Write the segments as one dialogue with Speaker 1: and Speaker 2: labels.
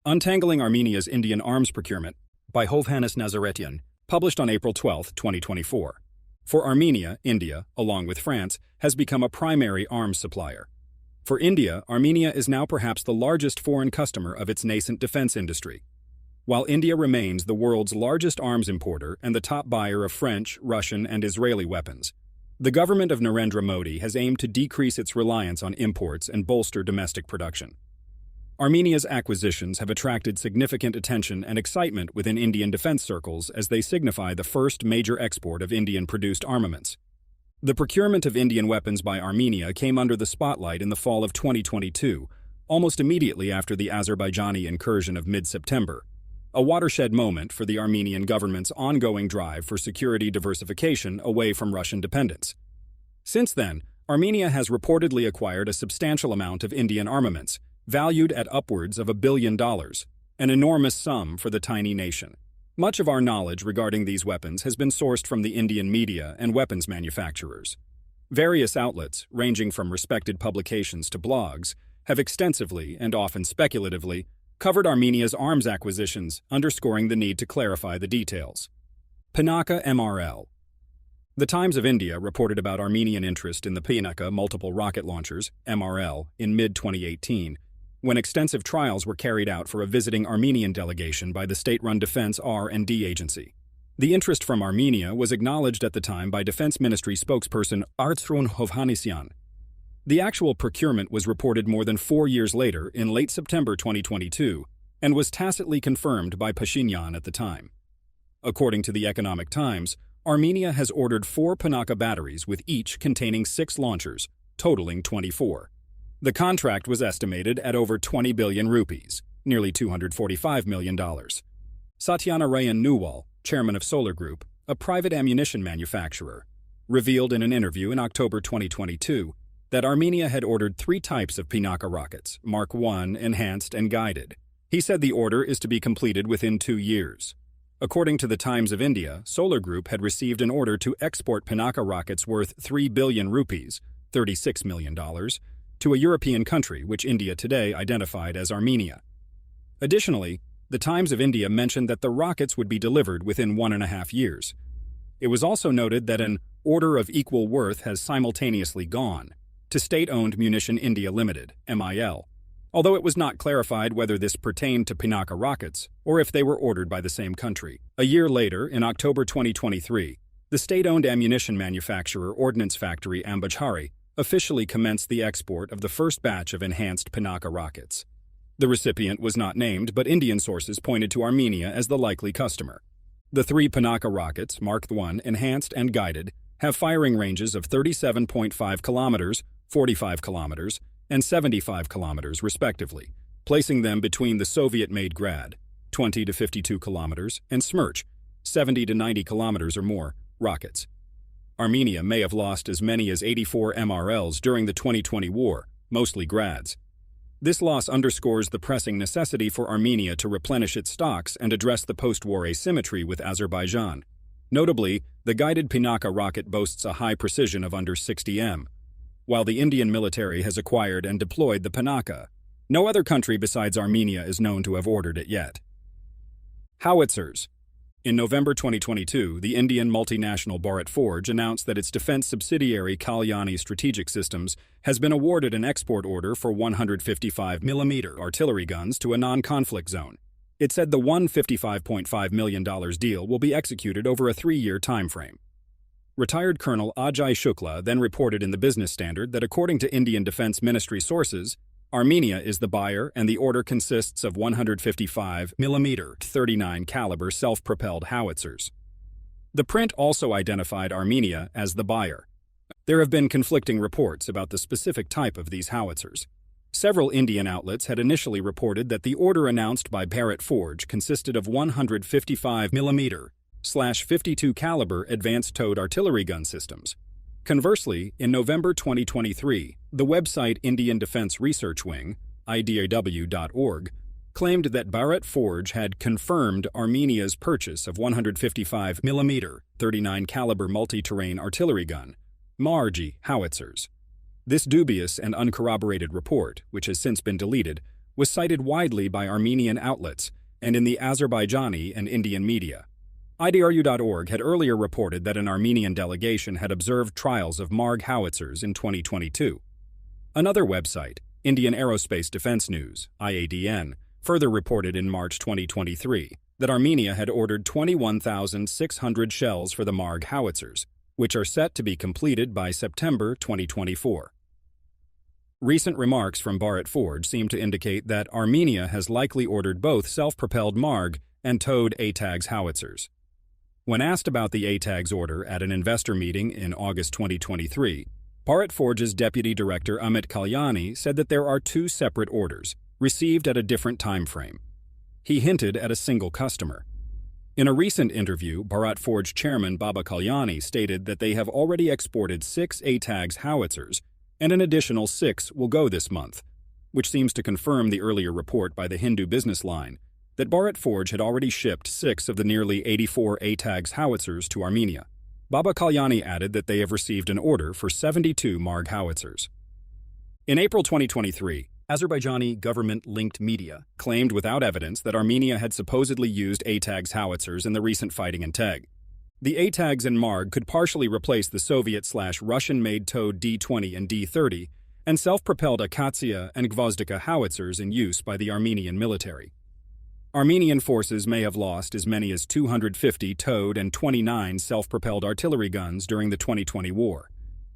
Speaker 1: Untangling Armenia's Indian Arms Procurement by Hovhannes Nazaretyan, published on April 12, 2024. For Armenia, India, along with France, has become a primary arms supplier. For India, Armenia is now perhaps the largest foreign customer of its nascent defense industry. While India remains the world's largest arms importer and the top buyer of French, Russian, and Israeli weapons, the government of Narendra Modi has aimed to decrease its reliance on imports and bolster domestic production. Armenia's acquisitions have attracted significant attention and excitement within Indian defense circles as they signify the first major export of Indian-produced armaments. The procurement of Indian weapons by Armenia came under the spotlight in the fall of 2022, almost immediately after the Azerbaijani incursion of mid-September, a watershed moment for the Armenian government's ongoing drive for security diversification away from Russian dependence. Since then, Armenia has reportedly acquired a substantial amount of Indian armaments, valued at upwards of $1 billion, an enormous sum for the tiny nation. Much of our knowledge regarding these weapons has been sourced from the Indian media and weapons manufacturers. Various outlets, ranging from respected publications to blogs, have extensively and often speculatively covered Armenia's arms acquisitions, underscoring the need to clarify the details. Pinaka MRL. The Times of India reported about Armenian interest in the Pinaka multiple rocket launchers, MRL, in mid-2018, when extensive trials were carried out for a visiting Armenian delegation by the state-run Defense R&D Agency. The interest from Armenia was acknowledged at the time by Defense Ministry spokesperson Armenia Hovhannes. The actual procurement was reported more than 4 years later, in late September 2022, and was tacitly confirmed by Pashinyan at the time. According to the Economic Times, Armenia has ordered 4 Pinaka batteries with each containing 6 launchers, totaling 24. The contract was estimated at over 20 billion rupees, nearly $245 million. Satyanarayan Newell, chairman of Solar Group, a private ammunition manufacturer, revealed in an interview in October 2022 that Armenia had ordered 3 types of Pinaka rockets, Mark I, enhanced and guided. He said the order is to be completed within 2 years. According to the Times of India, Solar Group had received an order to export Pinaka rockets worth 3 billion rupees, $36 million, to a European country which India today identified as Armenia. Additionally, the Times of India mentioned that the rockets would be delivered within 1.5 years. It was also noted that an order of equal worth has simultaneously gone to State-Owned Munition India Limited, MIL, although it was not clarified whether this pertained to Pinaka rockets or if they were ordered by the same country. A year later, in October 2023, the state-owned ammunition manufacturer Ordnance Factory Ambajhari officially commenced the export of the first batch of enhanced Pinaka rockets. The recipient was not named, but Indian sources pointed to Armenia as the likely customer. The 3 Pinaka rockets, Mark I, enhanced and guided, have firing ranges of 37.5 kilometers, 45 kilometers, and 75 kilometers, respectively, placing them between the Soviet-made Grad, 20 to 52 kilometers, and Smerch, 70 to 90 kilometers or more, rockets. Armenia may have lost as many as 84 MRLs during the 2020 war, mostly Grads. This loss underscores the pressing necessity for Armenia to replenish its stocks and address the post-war asymmetry with Azerbaijan. Notably, the guided Pinaka rocket boasts a high precision of under 60 m. While the Indian military has acquired and deployed the Pinaka, no other country besides Armenia is known to have ordered it yet. Howitzers. In November 2022, the Indian multinational Bharat Forge announced that its defense subsidiary Kalyani Strategic Systems has been awarded an export order for 155mm artillery guns to a non-conflict zone. It said the $155.5 million deal will be executed over a 3-year timeframe. Retired Colonel Ajay Shukla then reported in the Business Standard that according to Indian Defense Ministry sources, Armenia is the buyer and the order consists of 155mm 39 caliber self-propelled howitzers. The print also identified Armenia as the buyer. There have been conflicting reports about the specific type of these howitzers. Several Indian outlets had initially reported that the order announced by Bharat Forge consisted of 155mm/52 caliber advanced towed artillery gun systems. Conversely, in November 2023, the website Indian Defense Research Wing, IDAW.org, claimed that Bharat Forge had confirmed Armenia's purchase of 155mm 39 caliber multi-terrain artillery gun, MARG howitzers. This dubious and uncorroborated report, which has since been deleted, was cited widely by Armenian outlets and in the Azerbaijani and Indian media. IDRU.org had earlier reported that an Armenian delegation had observed trials of MARG howitzers in 2022. Another website, Indian Aerospace Defense News, IADN, further reported in March 2023 that Armenia had ordered 21,600 shells for the MARG howitzers, which are set to be completed by September 2024. Recent remarks from Bharat Forge seem to indicate that Armenia has likely ordered both self-propelled MARG and towed ATAGS howitzers. When asked about the ATAGS order at an investor meeting in August 2023, Bharat Forge's deputy director Amit Kalyani said that there are two separate orders, received at a different time frame. He hinted at a single customer. In a recent interview, Bharat Forge chairman Baba Kalyani stated that they have already exported 6 ATAGS howitzers, and an additional 6 will go this month, which seems to confirm the earlier report by the Hindu Business Line that Bharat Forge had already shipped 6 of the nearly 84 ATAGS howitzers to Armenia. Baba Kalyani added that they have received an order for 72 MARG howitzers. In April 2023, Azerbaijani government-linked media claimed without evidence that Armenia had supposedly used ATAGS howitzers in the recent fighting in Teg. The ATAGS and MARG could partially replace the Soviet/Russian-made towed D-20 and D-30 and self-propelled Akatsiya and Gvozdika howitzers in use by the Armenian military. Armenian forces may have lost as many as 250 towed and 29 self-propelled artillery guns during the 2020 war.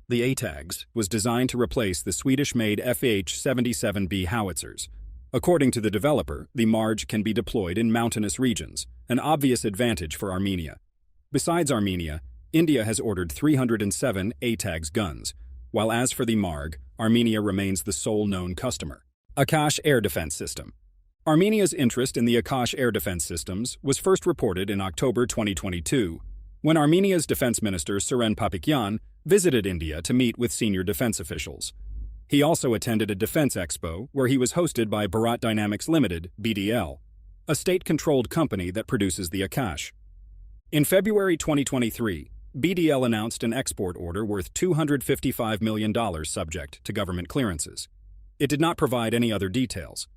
Speaker 1: The ATAGS was designed to replace the Swedish-made FH-77B howitzers. According to the developer, the MARG can be deployed in mountainous regions, an obvious advantage for Armenia. Besides Armenia, India has ordered 307 ATAGS guns, while as for the MARG, Armenia remains the sole known customer. Akash Air Defense System. Armenia's interest in the Akash air defense systems was first reported in October 2022, when Armenia's defense minister Suren Papikyan visited India to meet with senior defense officials. He also attended a defense expo where he was hosted by Bharat Dynamics Limited, BDL, a state-controlled company that produces the Akash. In February 2023, BDL announced an export order worth $255 million subject to government clearances. It did not provide any other details.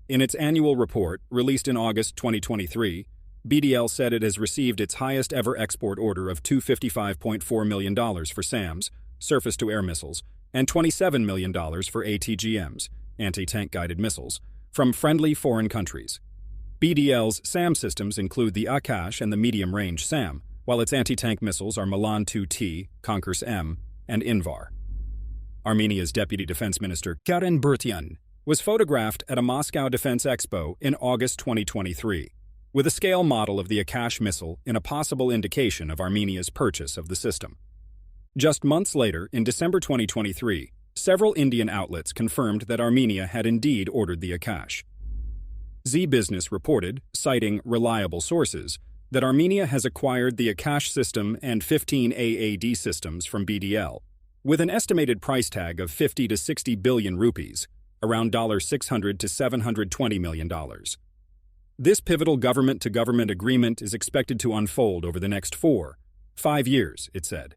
Speaker 1: In its annual report, released in August 2023, BDL said it has received its highest-ever export order of $255.4 million for SAMs, surface-to-air missiles, and $27 million for ATGMs, anti-tank guided missiles, from friendly foreign countries. BDL's SAM systems include the Akash and the medium-range SAM, while its anti-tank missiles are Milan 2T, Konkurs M, and Invar. Armenia's Deputy Defense Minister Karen Bertyan was photographed at a Moscow Defense Expo in August 2023, with a scale model of the Akash missile in a possible indication of Armenia's purchase of the system. Just months later, in December 2023, several Indian outlets confirmed that Armenia had indeed ordered the Akash. Z Business reported, citing reliable sources, that Armenia has acquired the Akash system and 15 AAD systems from BDL, with an estimated price tag of 50 to 60 billion rupees, around $600 to $720 million. This pivotal government-to-government agreement is expected to unfold over the next 4-5 years, it said.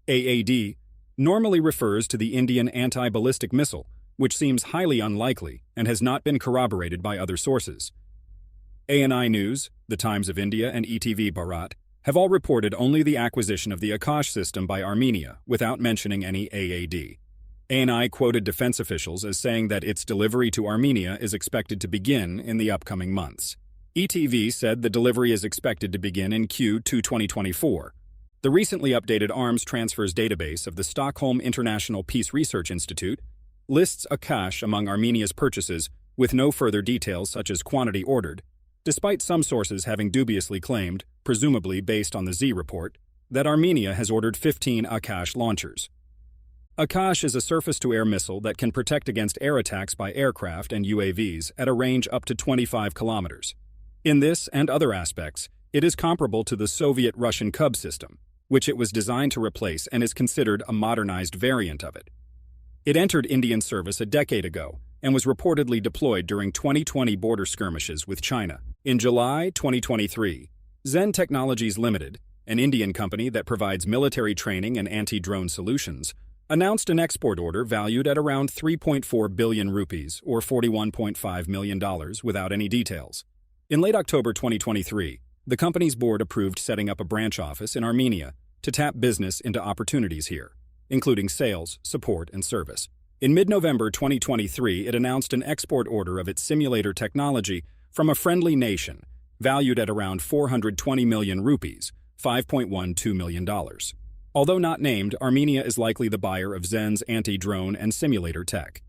Speaker 1: AAD normally refers to the Indian anti-ballistic missile, which seems highly unlikely and has not been corroborated by other sources. ANI News, The Times of India, and ETV Bharat have all reported only the acquisition of the Akash system by Armenia without mentioning any AAD. ANI quoted defense officials as saying that its delivery to Armenia is expected to begin in the upcoming months. ETV said the delivery is expected to begin in Q2 2024. The recently updated arms transfers database of the Stockholm International Peace Research Institute lists Akash among Armenia's purchases with no further details such as quantity ordered, despite some sources having dubiously claimed, presumably based on the Z report, that Armenia has ordered 15 Akash launchers. Akash is a surface-to-air missile that can protect against air attacks by aircraft and UAVs at a range up to 25 kilometers. In this and other aspects, it is comparable to the Soviet-Russian Cub system, which it was designed to replace and is considered a modernized variant of it. It entered Indian service a decade ago and was reportedly deployed during 2020 border skirmishes with China. In July 2023, Zen Technologies Limited, an Indian company that provides military training and anti-drone solutions, announced an export order valued at around 3.4 billion rupees, or $41.5 million, without any details. In late October 2023, the company's board approved setting up a branch office in Armenia to tap business into opportunities here, including sales, support, and service. In mid-November 2023, it announced an export order of its simulator technology from a friendly nation, valued at around 420 million rupees, $5.12 million. Although not named, Armenia is likely the buyer of Zen's anti-drone and simulator tech.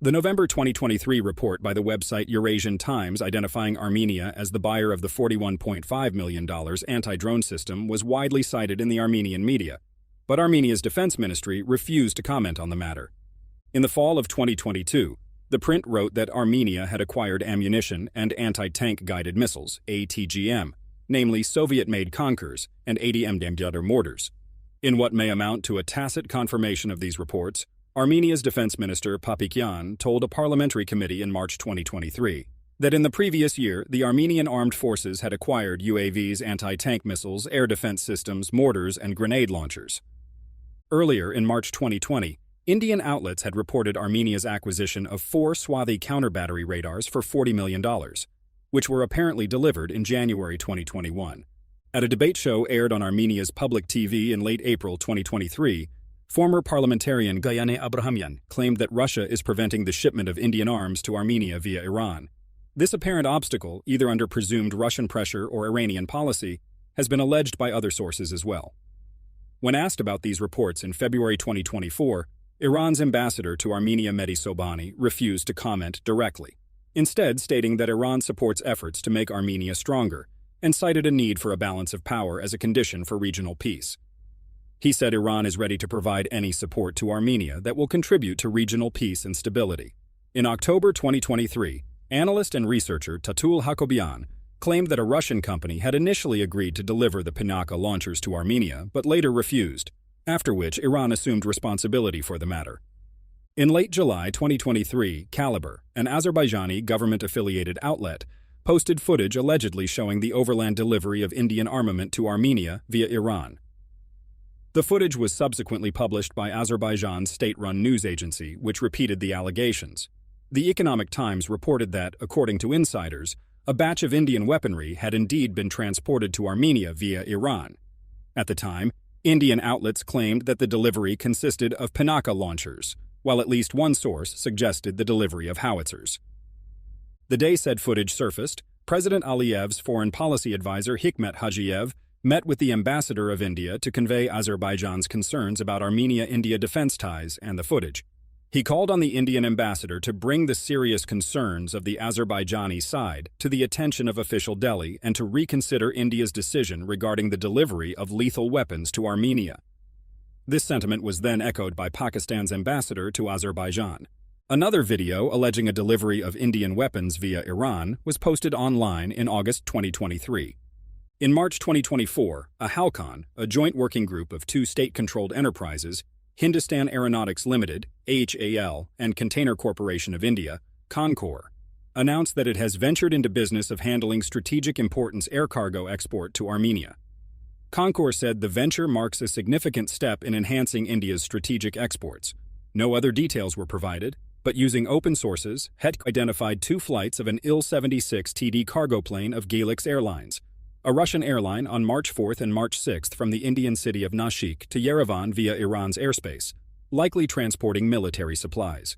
Speaker 1: The November 2023 report by the website Eurasian Times identifying Armenia as the buyer of the $41.5 million anti-drone system was widely cited in the Armenian media, but Armenia's defense ministry refused to comment on the matter. In the fall of 2022, the print wrote that Armenia had acquired ammunition and anti-tank guided missiles, ATGM, namely Soviet-made Konkurs and ADM mortars. In what may amount to a tacit confirmation of these reports, Armenia's defense minister Papikyan told a parliamentary committee in March 2023 that in the previous year, the Armenian armed forces had acquired UAVs, anti-tank missiles, air defense systems, mortars, and grenade launchers. Earlier, in March 2020, Indian outlets had reported Armenia's acquisition of 4 Swathi counter-battery radars for $40 million, which were apparently delivered in January 2021. At a debate show aired on Armenia's public TV in late April 2023, former parliamentarian Hovhannes Nazaretyan claimed that Russia is preventing the shipment of Indian arms to Armenia via Iran. This apparent obstacle, either under presumed Russian pressure or Iranian policy, has been alleged by other sources as well. When asked about these reports in February 2024, Iran's ambassador to Armenia Mehdi Sobhani refused to comment directly, instead stating that Iran supports efforts to make Armenia stronger and cited a need for a balance of power as a condition for regional peace. He said Iran is ready to provide any support to Armenia that will contribute to regional peace and stability. In October 2023, analyst and researcher Tatul Hakobian claimed that a Russian company had initially agreed to deliver the Pinaka launchers to Armenia but later refused, after which Iran assumed responsibility for the matter. In late July 2023, Caliber, an Azerbaijani government-affiliated outlet, posted footage allegedly showing the overland delivery of Indian armament to Armenia via Iran. The footage was subsequently published by Azerbaijan's state-run news agency, which repeated the allegations. The Economic Times reported that, according to insiders, a batch of Indian weaponry had indeed been transported to Armenia via Iran. At the time, Indian outlets claimed that the delivery consisted of Pinaka launchers, while at least one source suggested the delivery of howitzers. The day said footage surfaced, President Aliyev's foreign policy advisor Hikmet Hajiyev met with the ambassador of India to convey Azerbaijan's concerns about Armenia-India defense ties and the footage. He called on the Indian ambassador to bring the serious concerns of the Azerbaijani side to the attention of official Delhi and to reconsider India's decision regarding the delivery of lethal weapons to Armenia. This sentiment was then echoed by Pakistan's ambassador to Azerbaijan. Another video alleging a delivery of Indian weapons via Iran was posted online in August 2023. In March 2024, a HALCON, a joint working group of 2 state-controlled enterprises, Hindustan Aeronautics Limited, AHAL, and Container Corporation of India, CONCOR, announced that it has ventured into business of handling strategic importance air cargo export to Armenia. CONCOR said the venture marks a significant step in enhancing India's strategic exports. No other details were provided, but using open sources, HET identified 2 flights of an Il-76 TD cargo plane of Galix Airlines, a Russian airline, on March 4th and March 6th from the Indian city of Nashik to Yerevan via Iran's airspace, likely transporting military supplies.